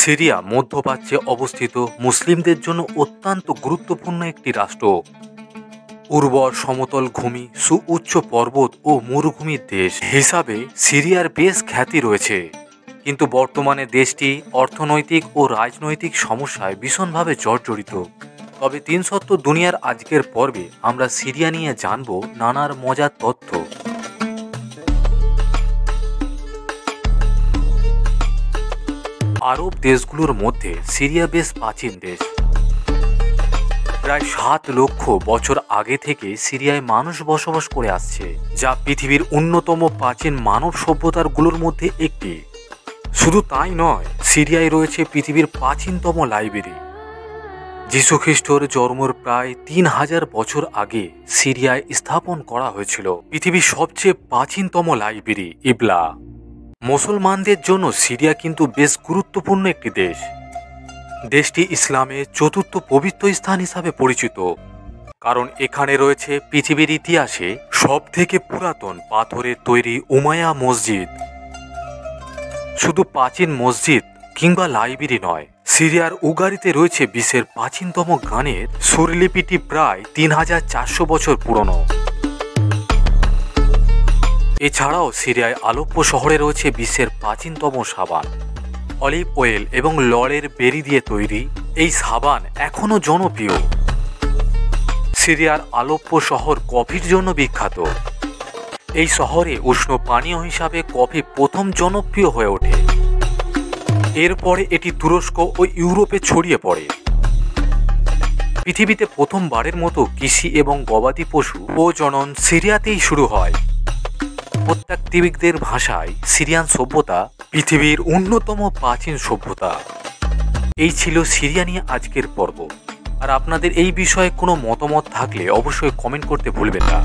Syria মধ্যপ্রাচ্যে অবস্থিত মুসলিমদের জন্য অত্যন্ত গুরুত্বপূর্ণ একটি রাষ্ট্র। উর্বর সমতল ভূমি, সুউচ্চ পর্বত ও মরুভূমির দেশ হিসাবে সিরিয়ার বেশ খ্যাতি রয়েছে। কিন্তু বর্তমানে দেশটি অর্থনৈতিক ও রাজনৈতিক সমস্যায় ভীষণভাবে জর্জরিত। তবে 370 দুনিয়ার আজকের পর্বে আমরা সিরিয়া নিয়ে জানব নানার মজার তথ্য। আরব দেশগুলোর মধ্যে সিরিয়া বেশ প্রাচীন দেশ। প্রায় 7 লক্ষ বছর আগে থেকে সিরিয়ায় মানুষ বসবাস করে আসছে, যা পৃথিবীর অন্যতম প্রাচীন মানব সভ্যতারগুলোর মধ্যে একটি। শুধু তাই নয়, সিরিয়ায় রয়েছে পৃথিবীর প্রাচীনতম লাইব্রেরি। যীশুখ্রিস্টর জন্মের প্রায় 3000 বছর আগে সিরিয়ায় স্থাপন করা হয়েছিল পৃথিবীর সবচেয়ে প্রাচীনতম লাইব্রেরি ইবলা। মুসলমানদের জন্য সিরিয়া কিন্তু বেশ গুরুত্বপূর্ণ একটি দেশ। দেশটি ইসলামের চতুর্থ পবিত্র স্থান হিসাবে পরিচিত, কারণ এখানে রয়েছে পৃথিবীর ইতিহাসে সবথেকে পুরাতন পাথরের তৈরি উমাইয়া মসজিদ। শুধু প্রাচীন মসজিদ কিংবা লাইব্রেরি নয়, সিরিয়ার উগারিতে রয়েছে বিশ্বের প্রাচীনতম গানের সুরলিপিটি, প্রায় 3400 বছর পুরনো। এছাড়াও সিরিয়ায় আলেপ্পো শহরে রয়েছে বিশ্বের প্রাচীনতম সাবান। অলিভ অয়েল এবং লরের বেরি দিয়ে তৈরি এই সাবান এখনও জনপ্রিয়। সিরিয়ার আলেপ্পো শহর কফির জন্য বিখ্যাত। এই শহরে উষ্ণ পানীয় হিসাবে কফি প্রথম জনপ্রিয় হয়ে ওঠে। এরপরে এটি তুরস্ক ও ইউরোপে ছড়িয়ে পড়ে। পৃথিবীতে প্রথমবারের মতো কৃষি এবং গবাদি পশু প্রজনন সিরিয়াতেই শুরু হয়। প্রত্যাত্ত্বিকদের ভাষায় সিরিয়ান সভ্যতা পৃথিবীর অন্যতম প্রাচীন সভ্যতা। এই ছিল সিরিয়া নিয়ে আজকের পর্ব। আর আপনাদের এই বিষয়ে কোনো মতামত থাকলে অবশ্যই কমেন্ট করতে ভুলবেন না।